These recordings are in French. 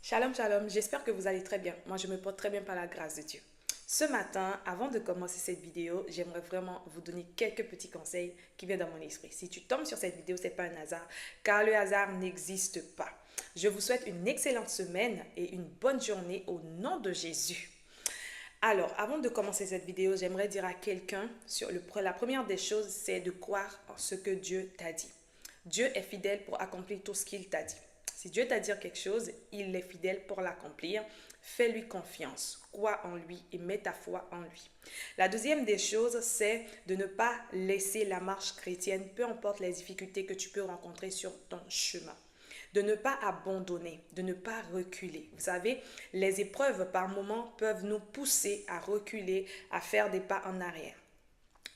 Shalom, shalom, j'espère que vous allez très bien. Moi, je me porte très bien par la grâce de Dieu. Ce matin, avant de commencer cette vidéo, j'aimerais vraiment vous donner quelques petits conseils qui viennent dans mon esprit. Si tu tombes sur cette vidéo, ce n'est pas un hasard, car le hasard n'existe pas. Je vous souhaite une excellente semaine et une bonne journée au nom de Jésus. Alors, avant de commencer cette vidéo, j'aimerais dire à quelqu'un, la première des choses, c'est de croire en ce que Dieu t'a dit. Dieu est fidèle pour accomplir tout ce qu'il t'a dit. Si Dieu t'a dit quelque chose, il est fidèle pour l'accomplir. Fais-lui confiance, crois en lui et mets ta foi en lui. La deuxième des choses, c'est de ne pas laisser la marche chrétienne, peu importe les difficultés que tu peux rencontrer sur ton chemin. De ne pas abandonner, de ne pas reculer. Vous savez, les épreuves par moments peuvent nous pousser à reculer, à faire des pas en arrière.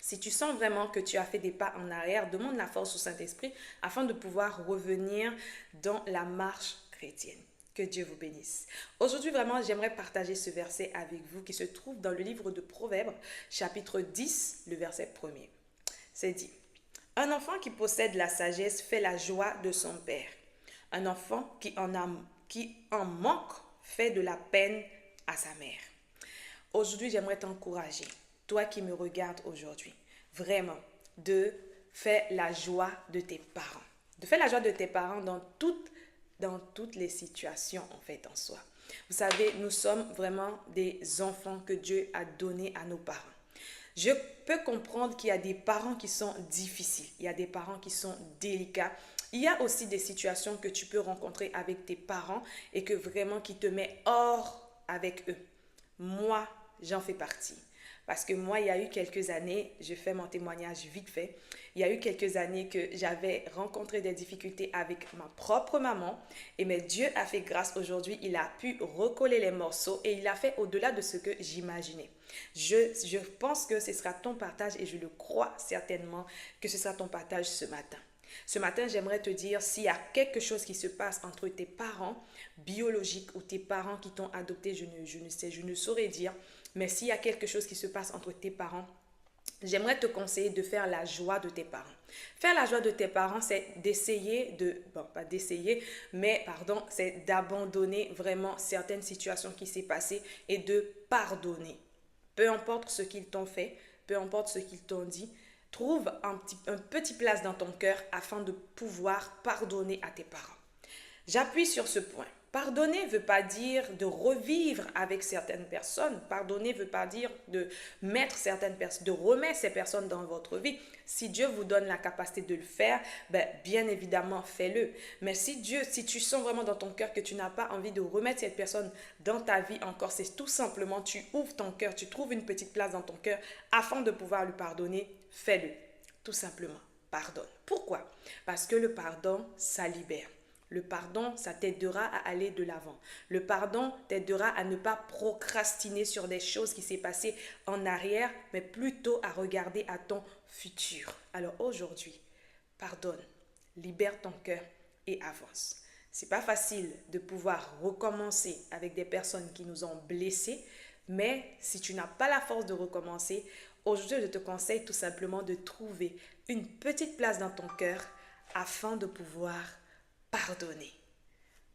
Si tu sens vraiment que tu as fait des pas en arrière, demande la force au Saint-Esprit afin de pouvoir revenir dans la marche chrétienne. Que Dieu vous bénisse. Aujourd'hui, vraiment, j'aimerais partager ce verset avec vous qui se trouve dans le livre de Proverbes, chapitre 10, le verset 1er. C'est dit, « Un enfant qui possède la sagesse fait la joie de son père. Un enfant qui en manque fait de la peine à sa mère. » Aujourd'hui, j'aimerais t'encourager, toi qui me regardes aujourd'hui, vraiment, de faire la joie de tes parents. De faire la joie de tes parents dans toutes les situations, en fait, en soi. Vous savez, nous sommes vraiment des enfants que Dieu a donnés à nos parents. Je peux comprendre qu'il y a des parents qui sont difficiles, il y a des parents qui sont délicats. Il y a aussi des situations que tu peux rencontrer avec tes parents et que vraiment qui te met hors avec eux. Moi, j'en fais partie. Parce que moi, il y a eu quelques années, je fais mon témoignage vite fait, il y a eu quelques années que j'avais rencontré des difficultés avec ma propre maman. Et mais Dieu a fait grâce aujourd'hui, il a pu recoller les morceaux et il a fait au-delà de ce que j'imaginais. Je pense que ce sera ton partage et je le crois certainement que ce sera ton partage ce matin. Ce matin, j'aimerais te dire s'il y a quelque chose qui se passe entre tes parents biologiques ou tes parents qui t'ont adopté, je ne saurais dire, mais s'il y a quelque chose qui se passe entre tes parents, j'aimerais te conseiller de faire la joie de tes parents. Faire la joie de tes parents, c'est c'est d'abandonner vraiment certaines situations qui s'est passées et de pardonner. Peu importe ce qu'ils t'ont fait, peu importe ce qu'ils t'ont dit, trouve un petit place dans ton cœur afin de pouvoir pardonner à tes parents. J'appuie sur ce point. Pardonner ne veut pas dire de revivre avec certaines personnes. Pardonner ne veut pas dire de remettre ces personnes dans votre vie. Si Dieu vous donne la capacité de le faire, bien évidemment, fais-le. Mais si tu sens vraiment dans ton cœur que tu n'as pas envie de remettre cette personne dans ta vie encore, c'est tout simplement, tu ouvres ton cœur, tu trouves une petite place dans ton cœur afin de pouvoir lui pardonner, fais-le. Tout simplement, pardonne. Pourquoi? Parce que le pardon, ça libère. Le pardon, ça t'aidera à aller de l'avant. Le pardon t'aidera à ne pas procrastiner sur des choses qui s'est passées en arrière, mais plutôt à regarder à ton futur. Alors aujourd'hui, pardonne, libère ton cœur et avance. C'est pas facile de pouvoir recommencer avec des personnes qui nous ont blessés, mais si tu n'as pas la force de recommencer, aujourd'hui je te conseille tout simplement de trouver une petite place dans ton cœur afin de pouvoir pardonner.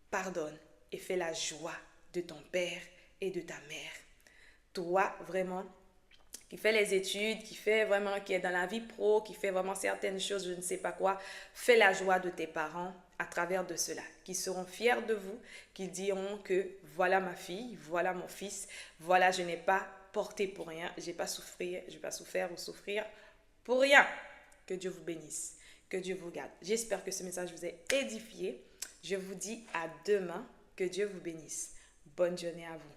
Pardonne et fais la joie de ton père et de ta mère. Toi, vraiment, qui fait les études, qui est dans la vie pro, qui fait vraiment certaines choses, je ne sais pas quoi, fais la joie de tes parents à travers de cela, qui seront fiers de vous, qui diront que voilà ma fille, voilà mon fils, voilà je n'ai pas porté pour rien, je n'ai pas souffert ou souffrir pour rien. Que Dieu vous bénisse. Que Dieu vous garde. J'espère que ce message vous a édifié. Je vous dis à demain. Que Dieu vous bénisse. Bonne journée à vous.